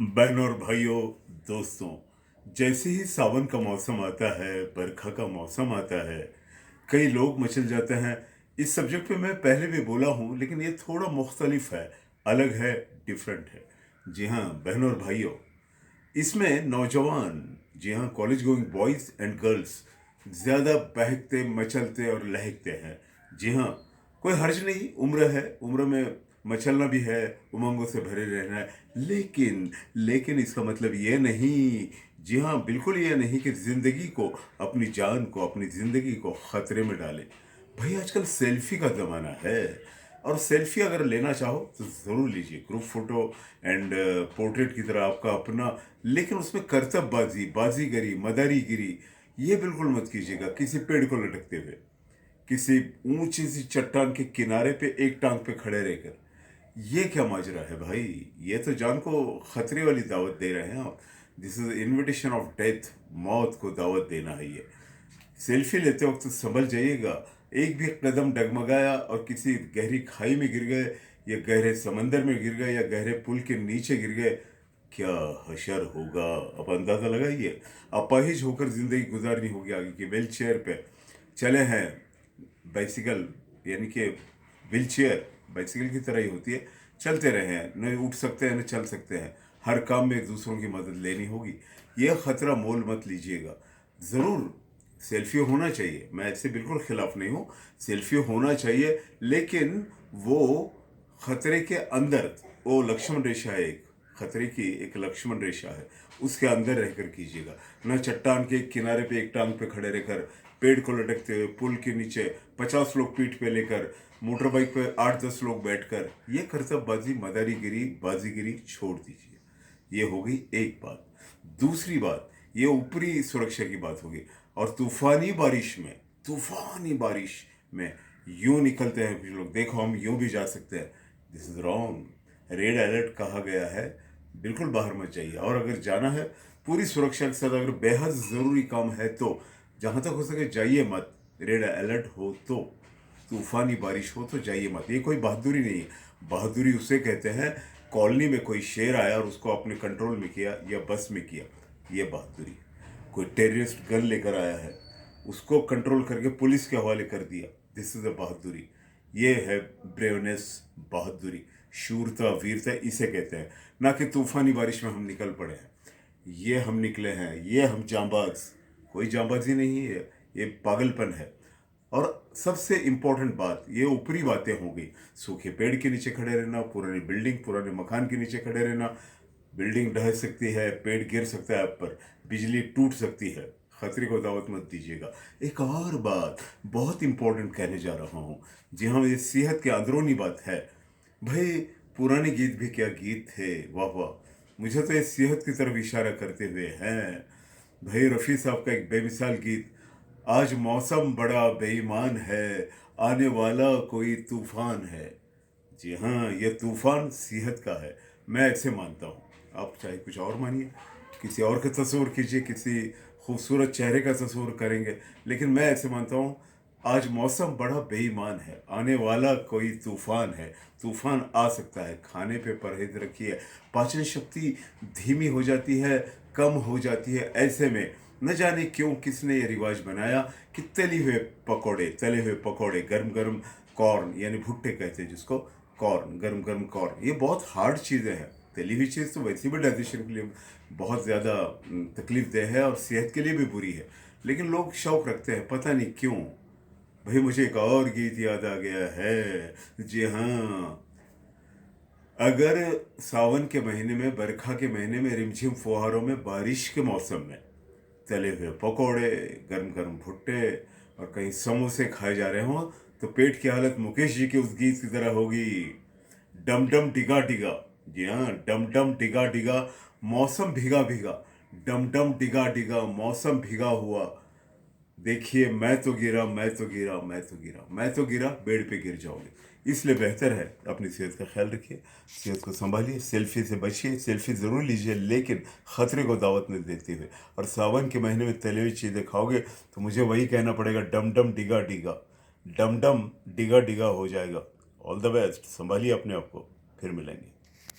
बहनों और भाइयों, दोस्तों, जैसे ही सावन का मौसम आता है, बरखा का मौसम आता है, कई लोग मचल जाते हैं। इस सब्जेक्ट पे मैं पहले भी बोला हूँ, लेकिन ये थोड़ा मुख्तलिफ है, अलग है, डिफरेंट है। जी हाँ बहनों और भाइयों, इसमें नौजवान, जी हाँ college going boys and girls, ज़्यादा बहकते मचलते और लहकते हैं। जी हाँ, कोई हर्ज नहीं, उम्र है, उम्र में मचलना भी है, उमंगों से भरे रहना है। लेकिन इसका मतलब ये नहीं, जी हाँ बिल्कुल ये नहीं कि ज़िंदगी को, अपनी जान को, अपनी ज़िंदगी को ख़तरे में डालें। भाई आजकल सेल्फी का ज़माना है, और सेल्फी अगर लेना चाहो तो ज़रूर लीजिए, ग्रुप फोटो एंड पोर्ट्रेट की तरह आपका अपना। लेकिन उसमें करतबबाजी, बाजीगरी, मदारीगिरी ये बिल्कुल मत कीजिएगा। किसी पेड़ को लटकते हुए, किसी ऊंची सी चट्टान के किनारे पे एक टांग पे खड़े रहकर, ये क्या माजरा है भाई? ये तो जान को खतरे वाली दावत दे रहे हैं आप। This is invitation of death, मौत को दावत देना है ये। सेल्फी लेते वक्त तो संभल जाइएगा। एक भी कदम डगमगाया और किसी गहरी खाई में गिर गए, या गहरे समंदर में गिर गए, या गहरे पुल के नीचे गिर गए, क्या हशर होगा? अब अंदाजा लगाइए। अपाहिज होकर जिंदगी गुजारनी होगी आगे की। व्हील चेयर पे चले हैं, बाइसिकल यानी कि व्हील चेयर बाइसिकल की तरह ही होती है, चलते रहे हैं, न उठ सकते हैं न चल सकते हैं। हर काम में एक दूसरों की मदद लेनी होगी। यह खतरा मोल मत लीजिएगा। ज़रूर सेल्फी होना चाहिए, मैं इससे बिल्कुल खिलाफ नहीं हूँ, सेल्फी होना चाहिए, लेकिन वो खतरे के अंदर, वो लक्ष्मण रेखा है, एक खतरे की एक लक्ष्मण रेखा है, उसके अंदर रहकर कीजिएगा। न चट्टान के किनारे पे एक टांग पे खड़े रहकर, पेड़ को लटकते हुए, पुल के नीचे 50 लोग पीठ पे लेकर, मोटर बाइक पे 8-10 लोग बैठकर, ये करतबबाजी, मदारीगिरी, बाजीगिरी छोड़ दीजिए। ये हो गई एक बात। दूसरी बात, ये ऊपरी सुरक्षा की बात होगी। और तूफानी बारिश में यूं निकलते हैं कुछ लोग, देखो हम यूं भी जा सकते हैं। This is wrong. Red alert कहा गया है, बिल्कुल बाहर मत जाइए। और अगर जाना है पूरी सुरक्षा के साथ, अगर बेहद ज़रूरी काम है तो जहाँ तक हो सके जाइए मत। रेड अलर्ट हो तो, तूफानी बारिश हो तो जाइए मत। ये कोई बहादुरी नहीं है। बहादुरी उसे कहते हैं, कॉलोनी में कोई शेर आया और उसको अपने कंट्रोल में किया या बस में किया, ये बहादुरी। कोई टेररिस्ट गन लेकर आया है, उसको कंट्रोल करके पुलिस के हवाले कर दिया, दिस इज अ बहादुरी। ये है ब्रेवनेस, बहादुरी, शूरता, वीरता, इसे कहते हैं। ना कि तूफानी बारिश में हम निकल पड़े हैं, ये हम निकले हैं, ये हम जांबाज। कोई जांबाजी नहीं है, ये पागलपन है। और सबसे इंपॉर्टेंट बात, ये ऊपरी बातें हो गई, सूखे पेड़ के नीचे खड़े रहना, पुरानी बिल्डिंग, पुराने मकान के नीचे खड़े रहना। बिल्डिंग ढह सकती है, पेड़ गिर सकता है आप पर, बिजली टूट सकती है, खतरे को दावत मत दीजिएगा। एक और बात बहुत इंपॉर्टेंट कहने जा रहा हूँ, जी हाँ, ये सेहत के अंदरूनी बात है। भाई पुराने गीत भी क्या गीत थे, वाह वाह। मुझे तो ये सेहत की तरफ इशारा करते हुए हैं। भाई रफ़ी साहब का एक बेमिसाल गीत, आज मौसम बड़ा बेईमान है, आने वाला कोई तूफान है। जी हाँ, ये तूफान सेहत का है, मैं ऐसे मानता हूँ। आप चाहे कुछ और मानिए, किसी और का तस्वुर कीजिए, किसी खूबसूरत चेहरे का तस्वुर करेंगे, लेकिन मैं ऐसे मानता हूँ, आज मौसम बड़ा बेईमान है, आने वाला कोई तूफान है। तूफान आ सकता है, खाने पे परहेज रखिए। पाचन शक्ति धीमी हो जाती है, कम हो जाती है। ऐसे में न जाने क्यों किसने ये रिवाज बनाया कि तले हुए पकौड़े, गरम गरम कॉर्न, यानी भुट्टे कहते हैं जिसको, कॉर्न, गरम गरम कॉर्न, ये बहुत हार्ड चीज़ें हैं। तली हुई चीज़ तो वैसे भी डाइजेशन के लिए बहुत ज़्यादा तकलीफ देह है और सेहत के लिए भी बुरी है, लेकिन लोग शौक रखते हैं, पता नहीं क्यों। भाई मुझे एक और गीत याद आ गया है, जी हाँ। अगर सावन के महीने में, बरखा के महीने में, रिमझिम फुहारों में, बारिश के मौसम में तले हुए पकोड़े, गरम गरम भुट्टे और कहीं समोसे खाए जा रहे हों, तो पेट की हालत मुकेश जी के उस गीत की तरह होगी, डम डम डिगा डिगा। जी हाँ, डम डम डिगा डिगा, मौसम भीगा भीगा, डम डम डिगा डिगा, मौसम भीगा हुआ। देखिए मैं तो गिरा, मैं तो गिरा, मैं तो गिरा, मैं तो गिरा, बेड पे गिर जाओगे। इसलिए बेहतर है अपनी सेहत का ख्याल रखिए, सेहत को संभालिए, सेल्फी से बचिए। सेल्फी ज़रूर लीजिए, लेकिन ख़तरे को दावत न देते हुए। और सावन के महीने में तली हुई चीज़ें खाओगे तो मुझे वही कहना पड़ेगा, डम डम डिगा डिगा, डम डम डिगा डिगा हो जाएगा। ऑल द बेस्ट, संभालिए अपने आप को, फिर मिलेंगे।